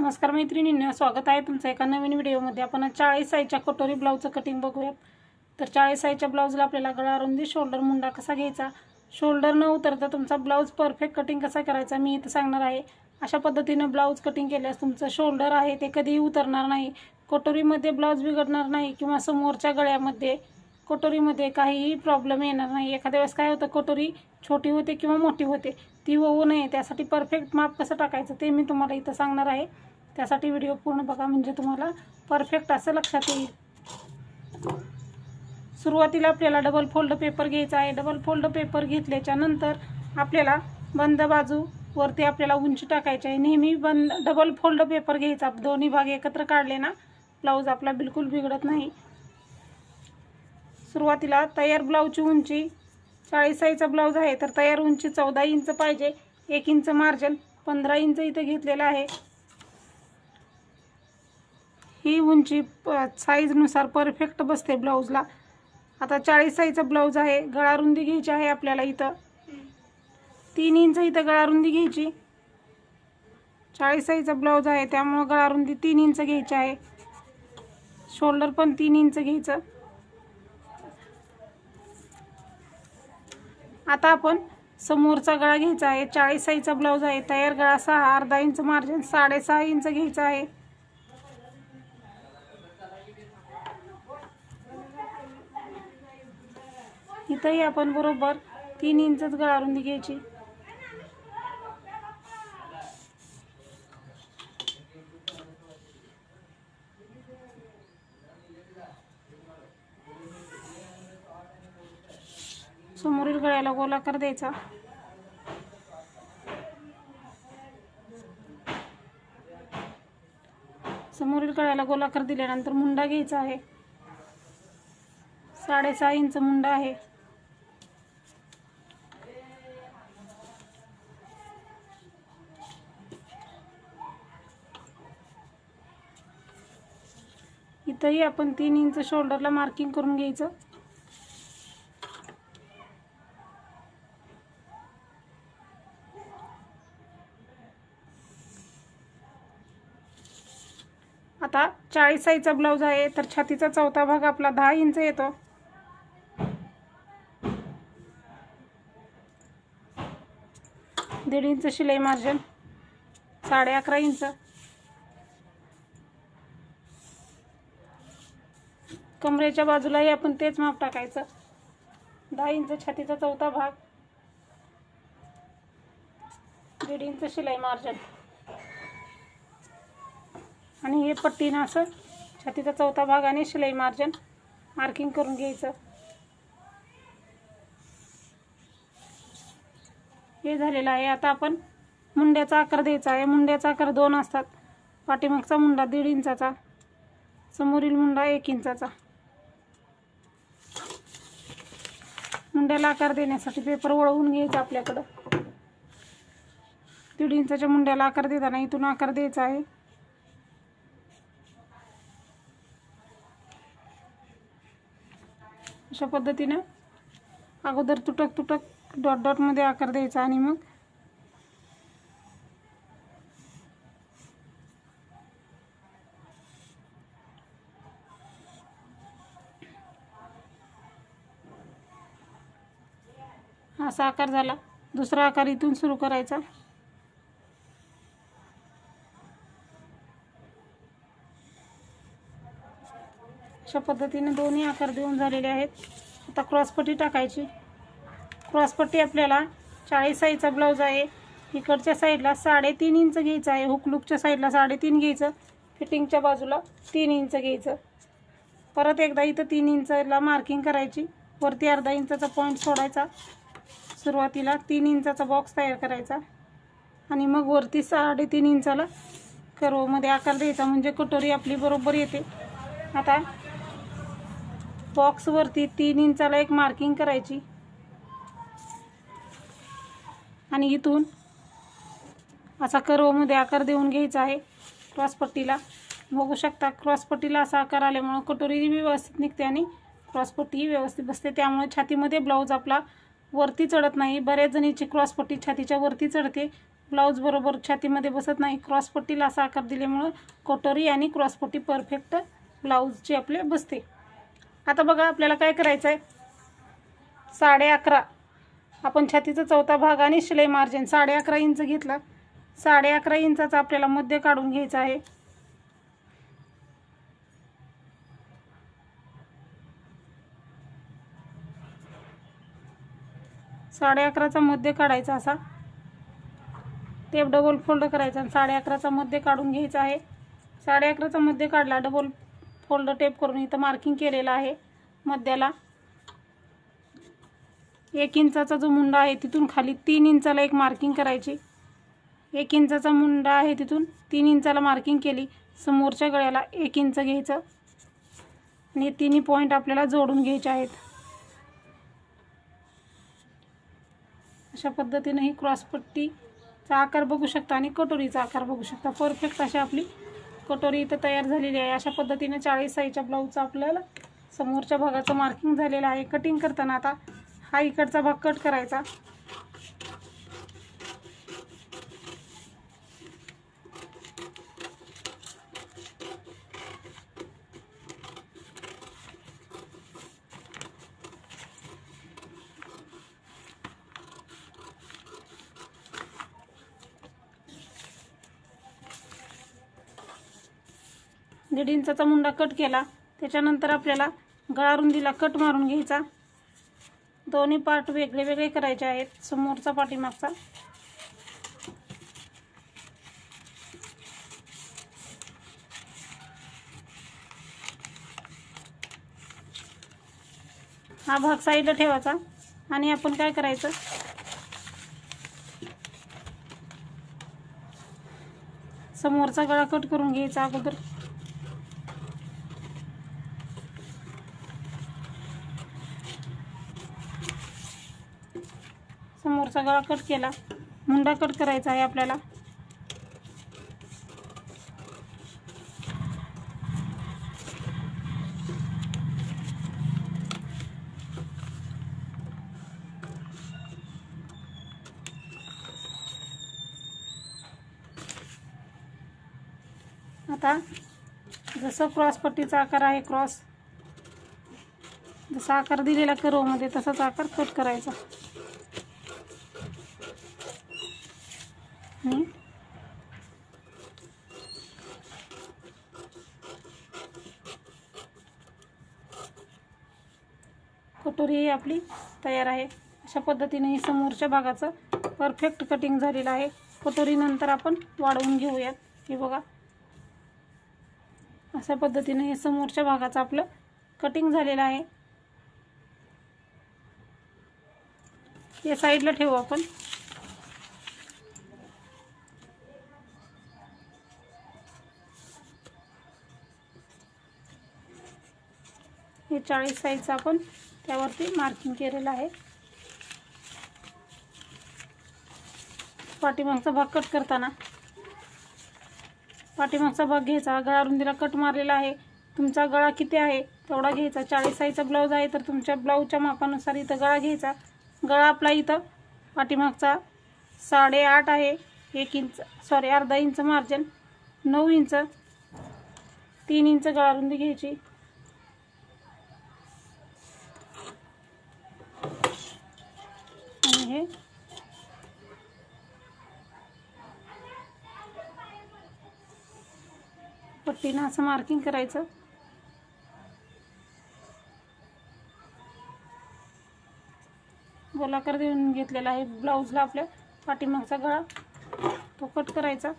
नमस्कार मैत्रिणींनो, स्वागत आहे तुमचं एका नवीन व्हिडिओमध्ये। आपण 40 साईजच्या कटोरी ब्लाउजचं कटिंग बघूयात। तर 40 साईजच्या ब्लाउजला आपल्याला गळा रुंदी, शोल्डर, मुंडा कसा घ्यायचा, शोल्डर न उतरता तुमचा ब्लाउज परफेक्ट कटिंग कसा करायचा मी इथं सांगणार आहे। अशा पद्धतीने ब्लाउज कटिंग केल्यास तुमचं शोल्डर आहे ते कधीही उतरणार नाही, कटोरीमध्ये ब्लाउज बिघडणार नाही किंवा समोरच्या गळ्यामध्ये कटोरीमध्ये काहीही प्रॉब्लेम येणार नाही। एखाद्या वेळेस काय होतं, कटोरी छोटी होते किंवा मोठी होते, ती होऊ नये त्यासाठी परफेक्ट माप कसं टाकायचं ते मी तुम्हाला इथं सांगणार आहे। त्यासाठी व्हिडिओ पूर्ण बघा म्हणजे तुम्हाला परफेक्ट असं लक्षात येईल। सुरुवातीला आपल्याला डबल फोल्ड पेपर घ्यायचा आहे। डबल फोल्ड पेपर घेतल्याच्या नंतर आपल्याला बंद बाजू वरती आपल्याला उंची टाकायची आहे। नेहमी डबल फोल्ड पेपर घ्यायचा, दोन्ही भाग एकत्र काढले ना ब्लाउज आपला बिलकुल बिघडत नाही। सुरुवातीला तयार ब्लाउजची उंची 40 साईजचा ब्लाउज आहे तर तयार उंची 14 इंच पाहिजे। 1 इंच मार्जिन 15 इंच इथे घेतलेला आहे। ही उंची साईजनुसार परफेक्ट बसते ब्लाउजला। आता 40 साईजचा ब्लाउज आहे, गळा रुंदी घ्यायची आहे आपल्याला इथं 3 इंच इथं गळा रुंदी घ्यायची। 40 साईजचा ब्लाउज आहे त्यामुळे गळा रुंदी 3 इंच घ्यायची आहे, शोल्डर पण 3 इंच घ्यायचं। आता आपण समोरचा गळा घ्यायचा आहे। 40 साईजचा ब्लाउज आहे, तयार गळा 6, अर्धा इंच मार्जिन 6.5 इंच घ्यायचा आहे। इथंही आपण बरोबर 3 इंचच गळा रुंदी घ्यायची। समोरील गळ्याला गोलाकार द्यायचा। समोरील गळ्याला गोलाकार दिल्यानंतर मुंडा घ्यायचा आहे, 6.5 इंच मुंडा आहे। इथंही आपण 3 इंच शोल्डरला मार्किंग करून घ्यायचं। आता 40 साईजचा ब्लाउज आहे तर छातीचा चौथा भाग आपला 10 इंच येतो। दीड इंच शिलाई मार्जिन 11.5 इंच। कमरेच्या बाजूलाही आपण तेच माप टाकायचं, 10 इंच छातीचा चौथा भाग, 1.5 इंच शिलाई मार्जिन आणि हे पट्टीनं असं छातीचा चौथा भाग आणि शिलाई मार्जिन मार्किंग करून घ्यायचं। हे झालेलं आहे। आता आपण मुंड्याचा आकार द्यायचा आहे। मुंड्याचा आकार 2 असतात, पाठीमागचा मुंडा 1.5 इंचाचा, समोरील मुंडा 1 इंचाचा। मुंड्याला आकार देण्यासाठी पेपर वळवून घ्यायचा आपल्याकडं। 1.5 इंचाच्या मुंड्याला आकार देताना इथून आकार द्यायचा आहे। अशा पद्धतीने अगोदर तुटक तुटक डॉट डॉट मध्ये आकार द्यायचा आणि मग असा आकार झाला। दुसरा आकार इथून सुरू करायचा। अशा पद्धतीने दोन्ही आकार देऊन झालेले आहेत। आता क्रॉसपट्टी टाकायची। क्रॉसपट्टी आपल्याला 40 साईजचा ब्लाउज आहे, इकडच्या साईडला 3.5 इंच घ्यायचं आहे, हुकलूकच्या साईडला 3.5 घ्यायचं, फिटिंगच्या बाजूला 3 इंच घ्यायचं। परत एकदा इथं 3 इंचला मार्किंग करायची, वरती अर्धा इंचाचा पॉईंट सोडायचा। सुरुवातीला 3 इंचाचा बॉक्स तयार करायचा आणि मग वरती 3.5 इंचाला कर्वमध्ये आकार द्यायचा म्हणजे कटोरी आपली बरोबर येते। आता बॉक्स वरती 3 इंचाला एक मार्किंग करायची आणि इथून असा कर्वमध्ये आकार देऊन घ्यायचा आहे। क्रॉसपट्टीला बघू शकता, क्रॉसपट्टीला असा आकार आल्यामुळे कटोरी व्यवस्थित निघते आणि क्रॉसपट्टी व्यवस्थित बसते, त्यामुळे छातीमध्ये ब्लाउज आपला वरती चढत नाही। बऱ्याच जणीची क्रॉसपट्टी छातीच्या वरती चढते, ब्लाऊज बरोबर छातीमध्ये बसत नाही, क्रॉसपट्टीला असा आकार दिल्यामुळं कटोरी आणि क्रॉसपट्टी परफेक्ट ब्लाऊजची आपले बसते। आता बघा आपल्याला काय करायचं आहे, 11.5 आपण छातीचा चौथा भाग आणि शिलाई मार्जिन 11.5 इंच घेतला। 11.5 इंचाचा आपल्याला मध्य काढून घ्यायचा आहे। 11.5चा मध्य काढायचा, असा टेप डबल फोल्ड करायचा आणि 11.5चा मध्य काढून घ्यायचा आहे। 11.5चा मध्य काढला, डबल फोल्ड टेप करून इथं मार्किंग केलेलं आहे। मध्याला 1 इंचाचा जो मुंडा आहे तिथून खाली 3 इंचाला एक मार्किंग करायची। 1 इंचाचा मुंडा आहे तिथून 3 इंचाला मार्किंग केली। समोरच्या गळ्याला 1 इंच घ्यायचं आणि तिन्ही पॉईंट आपल्याला जोडून घ्यायचे आहेत। अशा पद्धतीने ही क्रॉसपट्टीचा आकार बघू शकता आणि कटोरीचा आकार बघू शकता। परफेक्ट अशी आपली कटोरी इथं तयार झालेली आहे। अशा पद्धतीने 40 साईजच्या ब्लाऊजचा आपल्याला समोरच्या भागाचं मार्किंग झालेलं आहे। कटिंग करताना आता हा इकडचा भाग कट करायचा। दीड इंचाचा मुंडा कट केला, त्याच्यानंतर आपल्याला गळा रुंदीला कट मारून घ्यायचा। दोन्ही पार्ट वेगळे वेगळे करायचे आहेत, समोरचा पाठीमागचा। हा भाग साईडला ठेवायचा आणि आपण काय करायचं, समोरचा गळा कट करून घ्यायचा अगोदर। समोरचा गळा कट केला, मुंडा कट करायचा आहे आपल्याला। आता जसं क्रॉसपट्टीचा आकार आहे, क्रॉस जसा आकार दिलेला कर्वमध्ये तसाच आकार कट करायचा। कटोरी ही आपली तयार आहे। अशा पद्धतीने ही समोरच्या भागाचं परफेक्ट कटिंग झालेलं आहे। कटोरी नंतर आपण वाढवून घेऊयात। हे बघा, अशा पद्धतीने हे समोरच्या भागाचं आपलं कटिंग झालेलं आहे। हे साईडला ठेवू आपण। हे 40 साईजचं आपण त्यावरती मार्किंग केलेलं आहे। पाठीमागचा भाग कट करताना पाठीमागचा भाग घ्यायचा, गळा रुंदीला कट मारलेला आहे। तुमचा गळा किती आहे तेवढा घ्यायचा। 40 साईजचा ब्लाऊज आहे तर तुमच्या ब्लाऊजच्या मापानुसार इथं गळा घ्यायचा। गळा आपला इथं पाठीमागचा 8.5 आहे, 1 इंच अर्धा इंच मार्जिन, 9 इंच, 3 इंच गळा रुंदी घ्यायची। आणि हे पट्टीनं असं मार्किंग करायचं। गोलाकार देऊन घेतलेला आहे ब्लाऊजला आपल्या पाठीमागचा गळा, तो कट करायचा।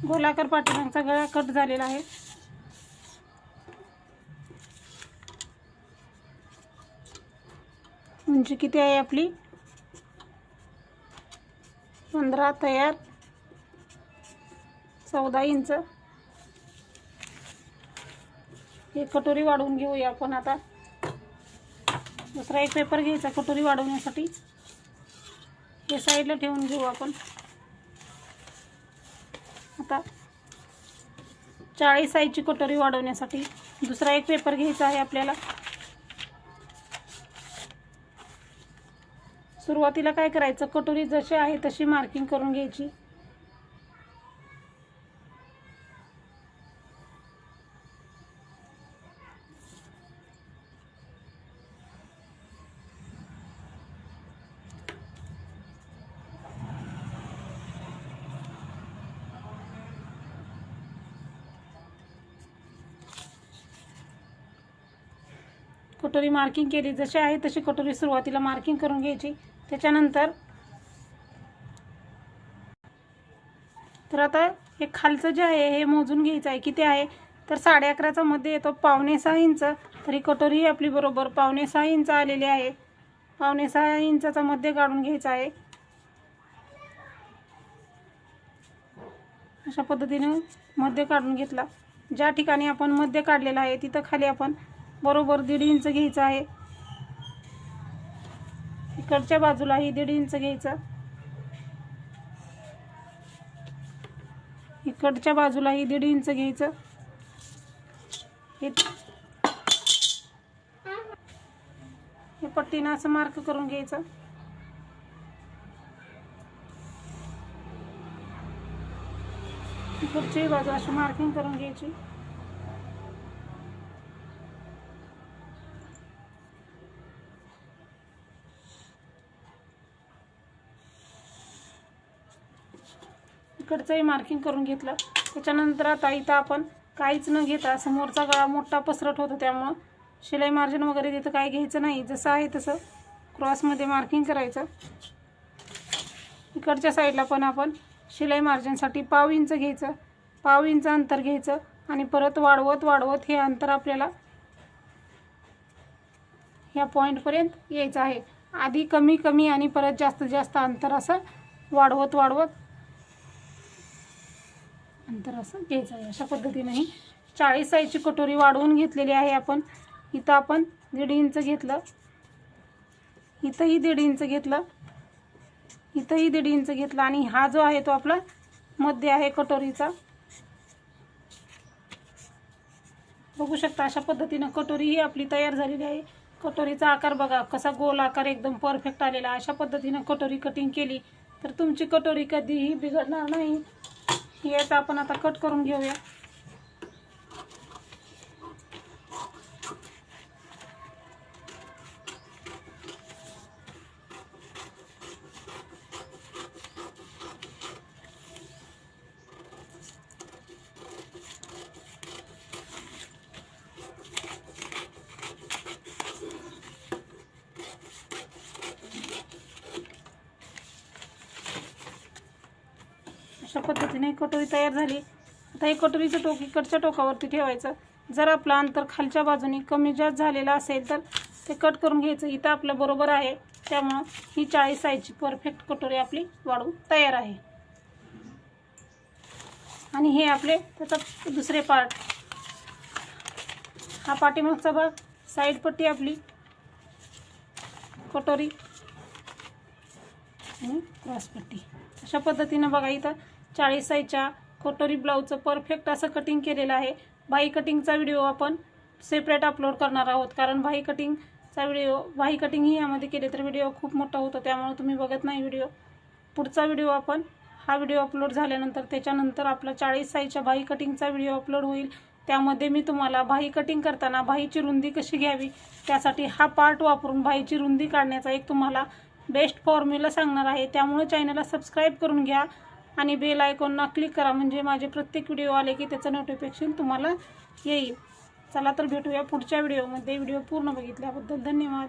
गोलाकार पाठीमागचा गळा कट झालेला आहे। उंची किती आहे आपली 15 तयार, 14 इंच। हे कटोरी वाढवून घेऊया आपण। आता दुसरा एक पेपर घ्यायचा कटोरी वाढवण्यासाठी। हे साईडला ठेवून घेऊ आपण। आता 40 साईजची कटोरी वाढवण्यासाठी दुसरा एक पेपर घ्यायचा आहे आपल्याला। सुरुवातीला काय करायचं, कटोरी जशी आहे तशी मार्किंग करून घ्यायची। कटोरी मार्किंग केली, जशी आहे तशी कटोरी सुरुवातीला मार्किंग करून घ्यायची। त्याच्यानंतर तर आता हे खालचं जे आहे हे मोजून घ्यायचं आहे, किती आहे तर 11.5चा मध्ये येतो 5.25 इंच। तरी कटोरी आपली बरोबर 5.25 इंच आलेली आहे। 5.25 इंचाचा मध्ये काढून घ्यायचा आहे। अशा पद्धतीने मध्ये काढून घेतला। ज्या ठिकाणी आपण मध्ये काढलेला आहे तिथं खाली आपण बरोबर 1.5 इंच घ्यायचं आहे। इकडच्या बाजूलाही 1.5 इंच घ्यायचं, इकडच्या बाजूलाही 1.5 इंच घ्यायचं। हे पट्टीनं असं मार्क करून घ्यायचं। इकडची बाजू अशी मार्किंग करून घ्यायची। इकडचंही मार्किंग करून घेतलं। त्याच्यानंतर आता इथं आपण काहीच न घेता, समोरचा गळा मोठा पसरट होतो त्यामुळं शिलाई मार्जिन वगैरे तिथं काय घ्यायचं नाही, जसं आहे तसं क्रॉसमध्ये मार्किंग करायचं। इकडच्या साईडला पण आपण शिलाई मार्जिनसाठी 1/2 इंच घ्यायचं, 1/2 इंच अंतर घ्यायचं आणि परत वाढवत वाढवत हे अंतर आपल्याला ह्या पॉईंटपर्यंत यायचं आहे। आधी कमी कमी आणि परत जास्त जास्त अंतर असं वाढवत वाढवत अंतर असं घ्यायचं आहे। अशा पद्धतीने ही 40 साईजची कटोरी वाढवून घेतलेली आहे आपण। इथं आपण 1.5 इंच घेतलं, इथंही 1.5 इंच घेतलं, इथंही 1.5 इंच घेतलं आणि हा जो आहे तो आपला मध्ये आहे कटोरीचा। बघू शकता अशा पद्धतीने कटोरी ही आपली तयार झालेली आहे। कटोरीचा आकार बघा कसा गोल आकार एकदम परफेक्ट आलेला। अशा पद्धतीने कटोरी कटिंग केली तर तुमची कटोरी कधीही बिघडणार नाही। याचं आपण आता कट करून घेऊया। अशा पद्धतीने कटोरी तयार झाली। आता हे कटोरीचं टोक इकडच्या टोकावरती ठेवायचं। जर आपलं अंतर खालच्या बाजूने कमी जास्त झालेलं असेल तर ते कट करून घ्यायचं। इथं आपलं बरोबर आहे त्यामुळं ही 40 साईजची परफेक्ट कटोरी आपली वाढून तयार आहे। आणि हे आपले त्याचा दुसरे पार्ट, हा पाठीमागचा भाग, साईड पट्टी आपली कटोरी आणि क्रॉस पट्टी। अशा पद्धतीने बघा इथं 40 साईजच्या कटोरी ब्लाऊजचं परफेक्ट असं कटिंग केलेलं आहे। बाही कटिंगचा व्हिडिओ आपण सेपरेट अपलोड करणार आहोत, कारण बाही कटिंग ही यामध्ये केले तर व्हिडिओ खूप मोठा होतो त्यामुळे तुम्ही बघत नाही व्हिडिओ। पुढचा व्हिडिओ आपण हा व्हिडिओ अपलोड झाल्यानंतर त्याच्यानंतर आपला 40 साईजच्या बाही कटिंगचा व्हिडिओ अपलोड होईल। त्यामध्ये मी तुम्हाला बाही कटिंग करताना बाहीची रुंदी कशी घ्यावी त्यासाठी हा पार्ट वापरून बाहीची रुंदी काढण्याचा एक तुम्हाला बेस्ट फॉर्म्युला सांगणार आहे। त्यामुळे चॅनलला सबस्क्राईब करून घ्या आणि बेल आयकॉनला क्लिक करा, म्हणजे माझे प्रत्येक व्हिडिओ आले की त्याचं नोटिफिकेशन तुम्हाला येईल। चला तर भेटूया पुढच्या व्हिडिओमध्ये। व्हिडिओ पूर्ण बघितल्याबद्दल धन्यवाद।